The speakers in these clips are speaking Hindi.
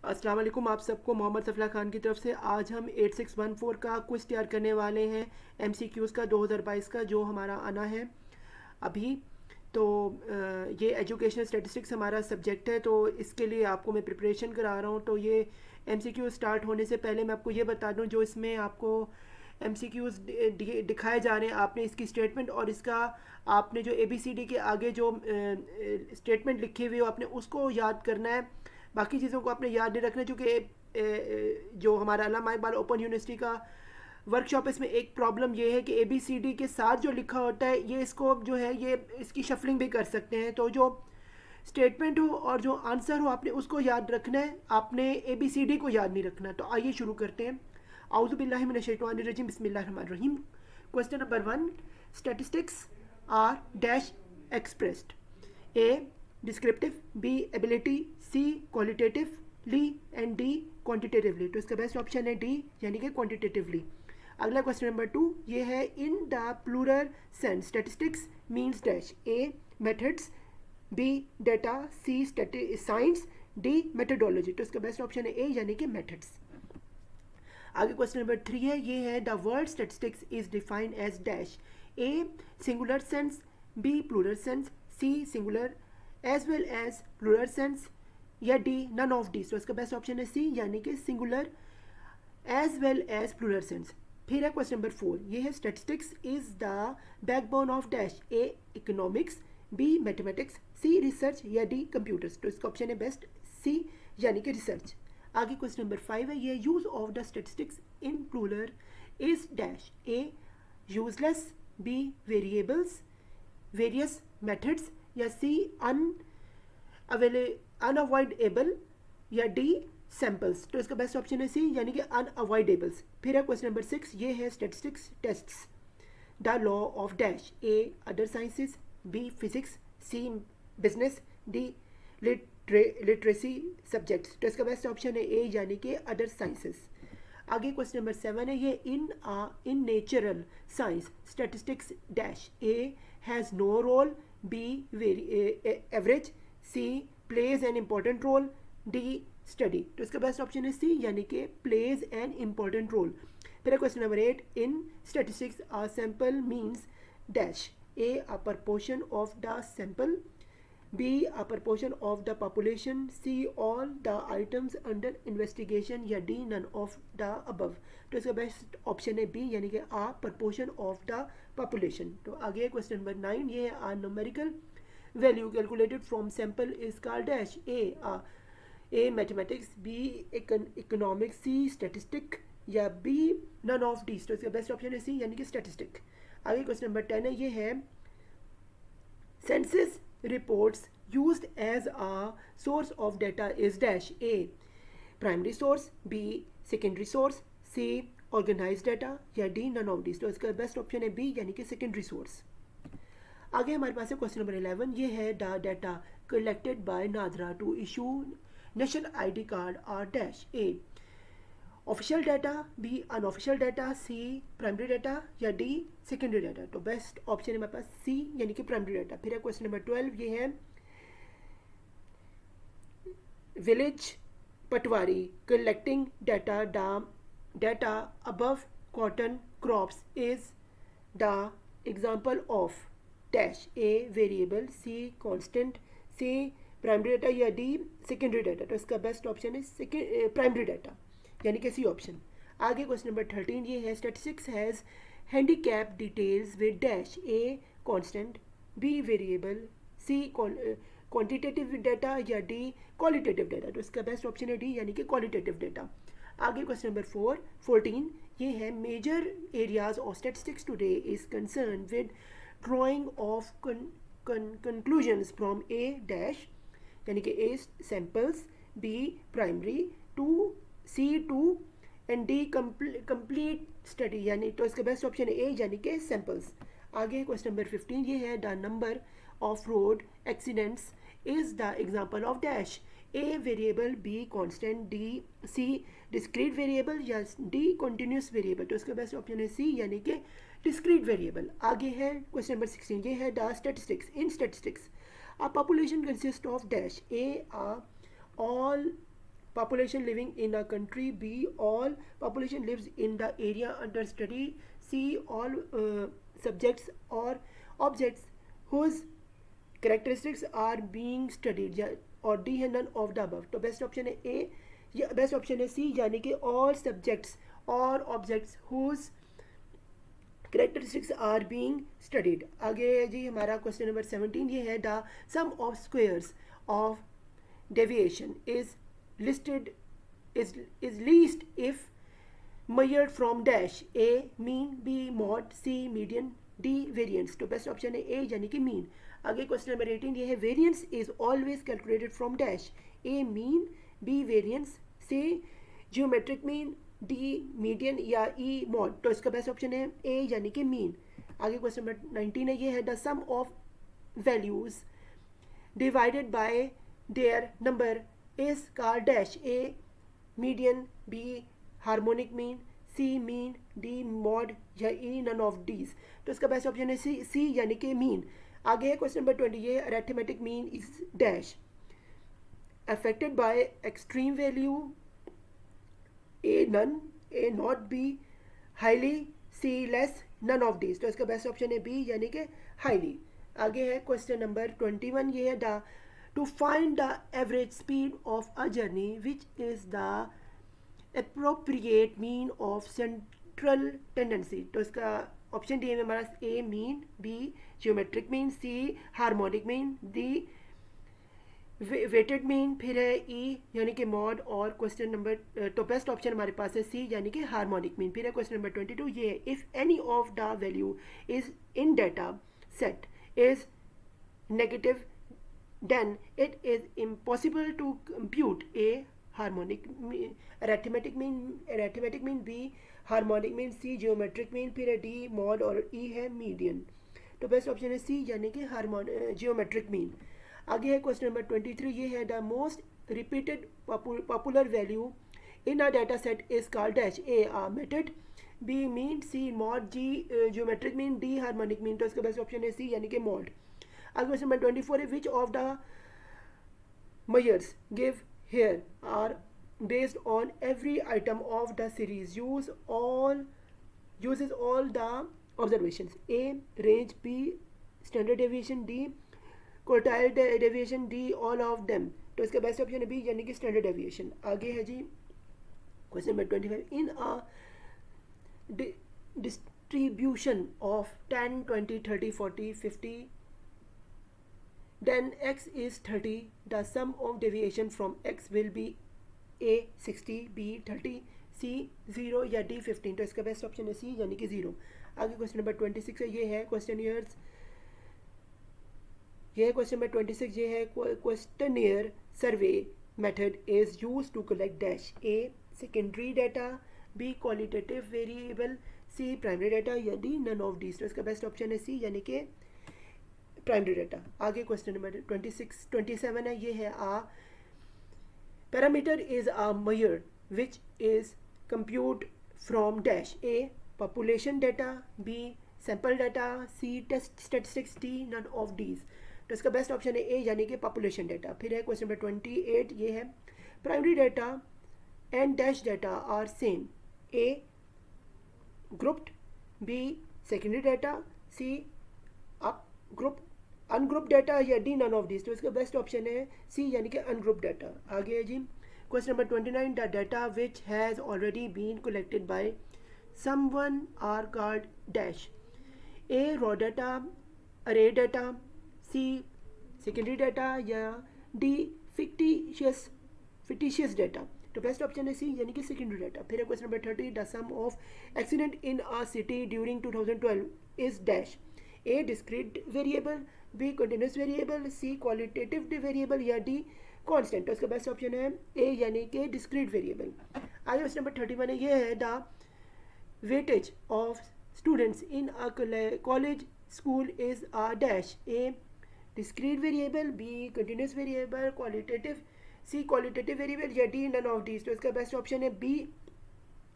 अस्सलाम वालेकुम। आप सबको मोहम्मद सफला खान की तरफ से आज हम 8614 का क्विज़ तैयार करने वाले हैं MCQs का 2022 का, जो हमारा आना है अभी। तो ये एजुकेशनल स्टैटिस्टिक्स हमारा सब्जेक्ट है, तो इसके लिए आपको मैं प्रिपरेशन करा रहा हूँ। तो ये MCQ स्टार्ट होने से पहले मैं आपको ये बता दूँ, जो इसमें आपको MCQs दिखाए जा रहे हैं, आपने इसकी स्टेटमेंट और इसका आपने जो ABCD के आगे जो स्टेटमेंट लिखे हुए हो आपने उसको याद करना है। बाकी चीज़ों को आपने याद नहीं रखना, चूँकि जो हमारा अल्लामा इकबाल ओपन यूनिवर्सिटी का वर्कशॉप है, इसमें एक प्रॉब्लम ये है कि ABCD के साथ जो लिखा होता है ये इसको जो है ये इसकी शफलिंग भी कर सकते हैं। तो जो स्टेटमेंट हो और जो आंसर हो आपने उसको याद रखना है, आपने ABCD को याद नहीं रखना। तो आइए शुरू करते हैं। आउज़ु बिल्लाहि मिनश शैतानिर रजीम, बिस्मिल्लाहिर रहमानिर रहीम। Question number 1, statistics are dash expressed. A descriptive, B ability, C qualitatively and D quantitatively। तो इसका बेस्ट ऑप्शन है D, यानी कि quantitatively। अगला क्वेश्चन नंबर 2, ये है in the plural sense statistics means dash. A methods, B data, C science, D methodology. तो इसका बेस्ट ऑप्शन है A, यानी कि मेथड्स। आगे क्वेश्चन नंबर 3 है, ये है the word statistics is defined as dash. A singular sense, B plural sense, C singular as well as plural sense, या D नन ऑफ डी। तो इसका बेस्ट ऑप्शन है C, यानी कि singular as well as plural sense. फिर है क्वेश्चन नंबर 4, ये है statistics is the backbone of dash. A economics, B mathematics, C research, या D कंप्यूटर्स। तो इसका ऑप्शन है बेस्ट C, यानी कि रिसर्च। आगे क्वेश्चन नंबर 5 है, ये use of the statistics in plural is dash. A useless, B variables, various methods, या C अनअवॉइडेबल, या D सैम्पल्स। तो इसका बेस्ट ऑप्शन है C, यानी कि अनअवॉइडेबल्स। फिर है क्वेश्चन नंबर 6, ये है statistics tests the law of dash. A other sciences, B physics, C business, D literacy subjects. तो इसका बेस्ट ऑप्शन है A, यानी कि अदर साइंसेस। आगे क्वेश्चन नंबर 7 है, ये in natural science statistics dash. A has no role, B average, C plays an important role, D study. तो इसका बेस्ट ऑप्शन है C, यानी कि प्लेज एन इम्पॉर्टेंट रोल। फिर question number 8, in statistics a sample means dash. A a proportion of the sample, B a proportion of the population, C all the items under investigation, या D none of the above। तो इसका बेस्ट ऑप्शन है B, यानी कि a proportion of the population। तो आगे क्वेश्चन नंबर 9, ये है a numerical value calculated from sample is called dash। A mathematics, B economics, C statistic, या B none of these। तो इसका बेस्ट ऑप्शन है C, यानी कि statistic। आगे क्वेश्चन नंबर 10 है, ये है census reports used as a source of data is dash। A primary source, B secondary source, C organized data, या D none of these। तो इसका बेस्ट ऑप्शन है B, यानी कि secondary source। आगे हमारे पास है क्वेश्चन नंबर 11, ये है the data collected by NADRA to issue national ID card are dash. A official data, B unofficial data, C primary data, या D सेकेंडरी डाटा। तो बेस्ट ऑप्शन है हमारे पास C, यानी कि प्राइमरी डाटा। फिर है क्वेश्चन नंबर 12, ये है village Patwari collecting data above cotton crops is the example of dash. A variable, C constant, C primary data, या D सेकेंडरी डाटा। तो इसका बेस्ट ऑप्शन है प्राइमरी डाटा, यानी कि C ऑप्शन। आगे क्वेश्चन नंबर 13, ये है statistics has handicap details with dash. A constant, B variable, C quantitative data, या D क्वालिटेटिव डाटा। तो इसका बेस्ट ऑप्शन है D, यानी कि क्वालिटेटिव डाटा। आगे क्वेश्चन नंबर 14, ये है major areas of statistics today is concern with drawing of conclusions from A dash, यानी कि A samples, B primary, 2 C2 and D complete study, यानी तो इसका बेस्ट ऑप्शन है A, यानी कि सैम्पल्स। आगे क्वेश्चन नंबर 15, ये है the number of road accidents is the example of dash. A variable, B constant, D C discrete variable, या D कंटिन्यूस वेरिएबल। तो इसका बेस्ट ऑप्शन है C, यानी कि डिस्क्रीट वेरिएबल। आगे है क्वेश्चन नंबर 16, ये है the statistics in statistics a population consist of dash. A all population living in a country. B, all population lives in the area under study. C, all subjects or objects whose characteristics are being studied. और डी है none of the above. तो बेस्ट ऑप्शन है ए, या बेस्ट ऑप्शन है सी, यानी कि all subjects और objects whose characteristics are being studied. आगे जी हमारा क्वेश्चन नंबर 17 ये है, the sum of squares of deviation is listed is least if measured from dash. A mean, B mod, C median, D variance. तो बेस्ट ऑप्शन है ए यानी कि मीन. आगे क्वेश्चन नंबर 18 ये है, variance is always calculated from dash. A mean, B variance, C geometric mean, D median या ई मॉड. तो इसका बेस्ट ऑप्शन है ए यानी कि मीन. आगे क्वेश्चन नंबर 19 है ये है, the sum of values divided by their number is called dash. A median, B harmonic mean, C mean, D mode या ई नन ऑफ डीज. तो इसका बेस्ट ऑप्शन है सी यानी कि मीन. आगे है क्वेश्चन नंबर 20 ये, arithmetic mean is dash affected by extreme value. A none, A not, B highly, C less, none of these. तो इसका बेस्ट ऑप्शन है बी यानी कि हाईली. आगे है क्वेश्चन नंबर 21 ये है, the two find the average speed of a journey which is the appropriate mean of central tendency. तो इसका ऑप्शन डी में हमारा A mean, B geometric mean, C harmonic mean, D weighted mean, फिर है ई यानी कि मॉड, और क्वेश्चन नंबर तो बेस्ट ऑप्शन हमारे पास है सी यानी कि हार्मोनिक मीन. फिर है क्वेश्चन नंबर 22 ये, if any of the value is in data set is negative then it is impossible to compute. A harmonic mean, arithmetic mean, B harmonic mean, C geometric mean, फिर है D mod और E है median. तो बेस्ट ऑप्शन है सी यानी कि जियोमेट्रिक मीन. आगे है क्वेश्चन नंबर 23 ये है, the most repeated popular value in a data set is called dash. A method, B mean, C mode, G geometric mean, D harmonic mean. तो इसका बेस्ट ऑप्शन है सी यानी कि मॉड. आगे क्वेश्चन नंबर 24 है, which of the measures give here are based on every item of the series uses all the observations. A range, B standard deviation, D quartile deviation, D all of them. तो इसका बेस्ट ऑप्शन है बी यानी कि स्टैंडर्ड डेविएशन. आगे है जी question number 25, in a distribution of 10 20 30 40 50 then x is 30, the sum of deviation from x will be a 60, b 30, c 0 या d 15. तो इसका बेस्ट ऑप्शन है सी यानी कि 0. आगे क्वेश्चन नंबर 26 है ये है, क्वेश्चनियर्स ये है क्वेश्चन नंबर 26 ये है, questionnaire survey method is use to collect dash. A secondary data, B qualitative variable, C primary data या डी नन ऑफ डीज. तो इसका बेस्ट ऑप्शन है सी यानी कि प्राइमरी डाटा. आगे क्वेश्चन नंबर 27 है ये है, a parameter is a measure which is compute from dash. A population data, B sample data, C test statistics, D none of these. तो इसका बेस्ट ऑप्शन है ए यानी कि पॉपुलेशन डाटा. फिर है क्वेश्चन नंबर 28 ये है, primary data and dash data are same. A grouped, B secondary data, C group ungroup data या डी नन ऑफ दिस. तो इसका बेस्ट ऑप्शन है सी यानी कि अनग्रुप डाटा. आगे है जी question number 29, the data which has already been collected by someone are called dash. A raw data, array data, C secondary data या डी फिक्टिशियस डाटा. तो बेस्ट ऑप्शन है सी यानी कि सेकेंडरी डाटा. फिर है question number 30, the sum of accident in a city during 2012 is dash. A discrete variable, B continuous variable, C qualitative variable या डी कांस्टेंट. तो इसका बेस्ट ऑप्शन है ए यानी कि डिस्क्रीट वेरिएबल. आगे क्वेश्चन नंबर 31 ये है, the weightage of students in a college school is a dash. A discrete variable, B continuous variable, qualitative, C qualitative variable या डी नन ऑफ डीज. तो इसका बेस्ट ऑप्शन है बी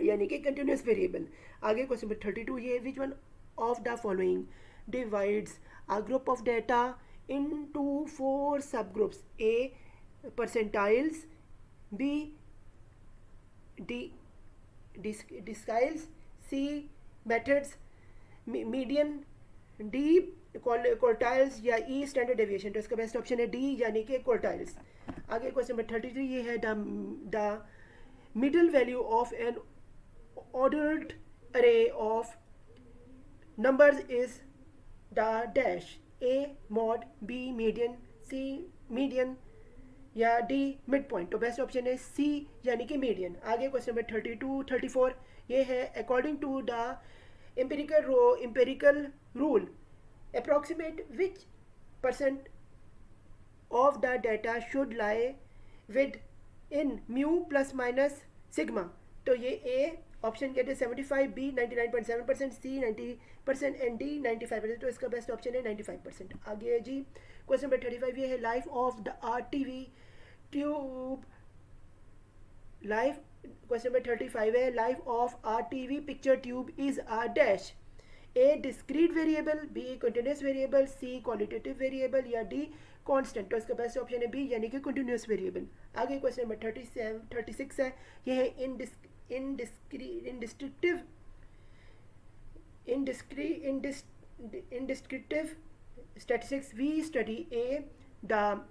यानी कि कंटिन्यूस वेरिएबल. आगे क्वेश्चन नंबर 32 ये, which one of the following divides a group of data into 4 subgroups. A percentiles, B D deciles, C methods, median, D quartiles या ई स्टैंडर्ड डेविएशन। तो इसका बेस्ट ऑप्शन है डी यानी कि क्वार्टाइल्स। आगे क्वेश्चन नंबर 33 ये है the middle value of N ordered array of numbers is the dash a mod, b median, c median या d मिड पॉइंट। तो बेस्ट ऑप्शन है सी यानी कि मीडियन। आगे क्वेश्चन नंबर 34 ये है according to the empirical rule approximate which percent of the data should lie within mu plus minus sigma। तो ये ए ऑप्शन कहते हैं 75, बी 99.7%, सी 90% एंड डी 95%। तो इसका बेस्ट ऑप्शन है 95%। आगे जी क्वेश्चन नंबर 35 ये है life of the RTV tube. Life question number 35 है life of RTV picture tube is a dash A discrete variable, B continuous variable, C qualitative variable या डी कांस्टेंट। तो इसका बेस्ट ऑप्शन है बी यानी कि कंटिन्यूस वेरिएबल। आगे क्वेश्चन नंबर 36 है ये है indescriptive statistics. We study a the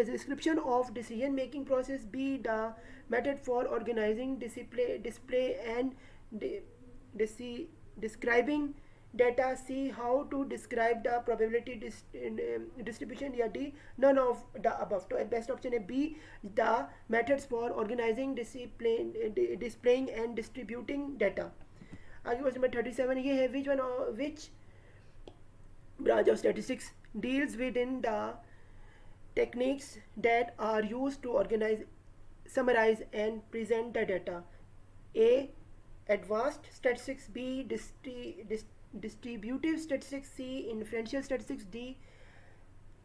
description of decision making process, b the method for organizing display and describing data, c how to describe the probability distribution या d none of the above। तो बेस्ट ऑप्शन है B the methods for organizing displaying and distributing data। आगे क्वेश्चन नंबर 37 ये है which branch of statistics deals within the techniques that are used to organize, summarize and present the data। a advanced statistics, b distributive statistics, c inferential statistics, d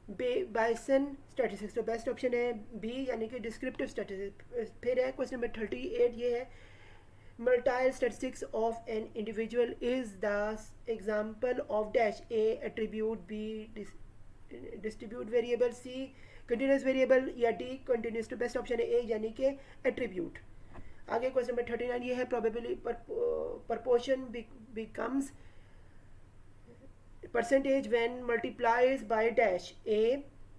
Bayesian statistics। तो बेस्ट ऑप्शन है बी यानी कि डिस्क्रिप्टिव स्टैटिस्टिक्स। फिर है क्वेश्चन नंबर 38 ये है multiple statistics of an individual is the example of dash A attribute, B distribute variable, C continuous variable या डी कंटिन्यूस। तो बेस्ट ऑप्शन है ए यानी कि एट्रीब्यूट। आगे क्वेश्चन नंबर 39 ये है probability proportion becomes percentage when multiplies by dash a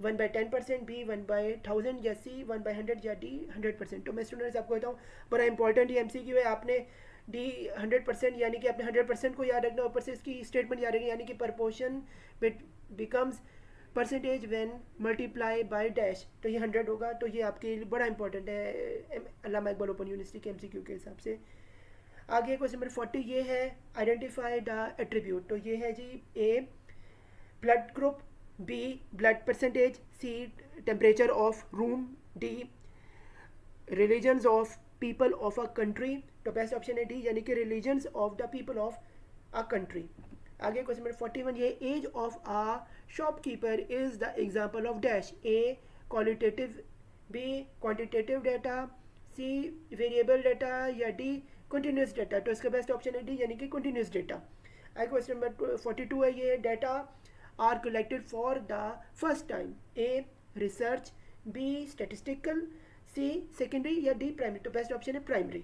1/10%, b 1/1000 या c 1/100 या d 100%। तो मैं स्टूडेंट्स आपको बताऊँ बड़ा इंपॉर्टेंट ये MCQ है। आपने डी 100% यानी कि अपने 100% को याद रखना, ऊपर से इसकी स्टेटमेंट याद रखना यानी कि proportion becomes percentage when multiply by dash. तो ये 100 होगा। तो ये आपके लिए बड़ा इंपॉर्टेंट है अल्लामा इकबाल ओपन यूनिवर्सिटी के MCQ के हिसाब से। आगे क्वेश्चन नंबर 40 ये है आइडेंटिफाई द एट्रीब्यूट। तो ये है जी A blood group, B blood percentage, C temperature of room, D religions of people of a country. तो बेस्ट ऑप्शन है डी यानी कि religions of the people of a country. आगे क्वेश्चन नंबर 41 ये age of a shopkeeper is the example of dash A qualitative, B quantitative data, C variable data या डी कंटिन्यूस डाटा। तो इसका बेस्ट ऑप्शन है डी यानी कि कंटिन्यूस डाटा। आगे क्वेश्चन नंबर 42 है ये data are collected for the first time, A research, B statistical, C secondary या डी प्राइमरी। तो बेस्ट ऑप्शन है प्राइमरी।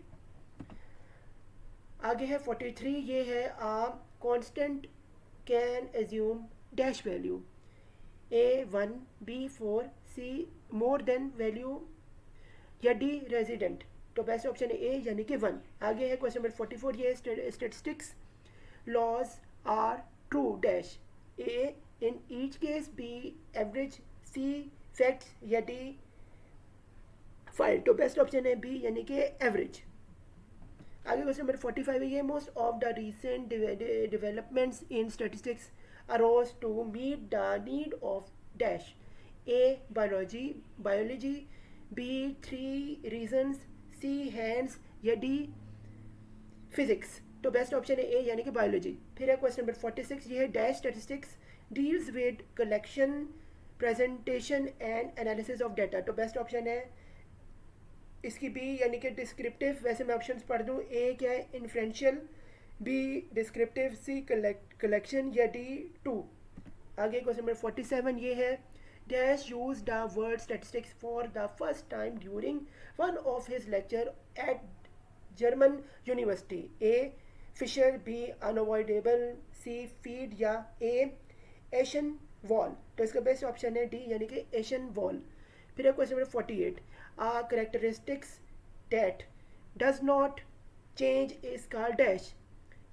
आगे है 43 ये है a constant can assume dash value, A 1, B 4, C more than value या डी रेजिडेंट। तो बेस्ट ऑप्शन है ए यानी कि 1। आगे है क्वेश्चन नंबर 44 ये statistics laws are true dash, A in each case, B average, C facts या डी फाइल। तो बेस्ट ऑप्शन है बी यानी कि एवरेज। आगे क्वेश्चन नंबर 45 है ये most of the recent developments in statistics arose to meet the need of dash, A biology, B 3 reasons, C hands या डी फिजिक्स। तो बेस्ट ऑप्शन है ए यानी कि बायोलॉजी। फिर है क्वेश्चन नंबर 46 ये है dash statistics deals with collection, presentation and analysis of data. तो बेस्ट ऑप्शन है इसकी बी यानी कि डिस्क्रिप्टिव। वैसे मैं ऑप्शंस पढ़ दूँ, ए क्या है इन्फ्रेंशियल, बी डिस्क्रिप्टिव, सी कलेक्शन या डी 2। आगे क्वेश्चन नंबर 47 ये है Dash used the word statistics for the first time during one of his lecture at German University. A. Fisher, B. Unavoidable, C. Feed या A. Asian wall. तो इसका बेस्ट ऑप्शन है डी यानी कि एशियन वॉल. फिर है question number 48. Are characteristics that does not change is called dash.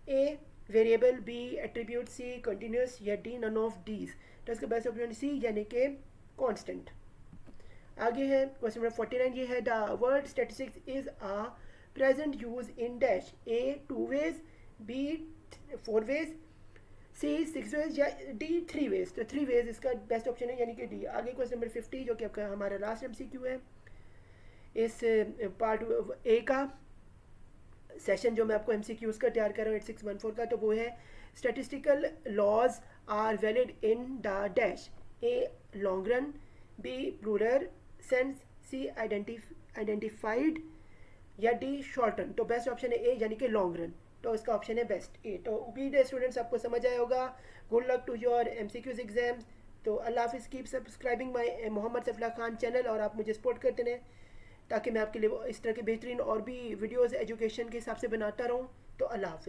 A variable, B attribute, C continuous या डी नन ऑफ डीज. तो इसका बेस्ट ऑप्शन सी यानी कि कांस्टेंट. आगे है क्वेश्चन नंबर 49. ये है the word statistics is a present use in dash. A 2 ways, B 4 ways, C 6 ways या डी 3 वेज. तो 3 वेज इसका बेस्ट ऑप्शन है यानी कि डी. आगे क्वेश्चन नंबर 50 जो कि आपका हमारा लास्ट एमसीक्यू है इस पार्ट ए का सेशन जो मैं आपको एमसीक्यूज़ का तैयार कर रहा हूँ 8614 का. तो वो है statistical laws are valid in the dash. A long run, B plural sense, C identified या डी शॉर्ट रन. तो बेस्ट ऑप्शन है ए यानी कि लॉन्ग रन. तो इसका ऑप्शन है बेस्ट ए. तो उम्मीद है स्टूडेंट्स आपको समझ आया होगा. Good luck to your MCQs exams. तो अल्लाह हाफिज़. Keep subscribing my Mohammad Safla Khan channel और आप मुझे सपोर्ट करते रहें ताकि मैं आपके लिए इस तरह के बेहतरीन और भी वीडियोस एजुकेशन के हिसाब से बनाता रहूँ. तो अल्लाह हाफिज़.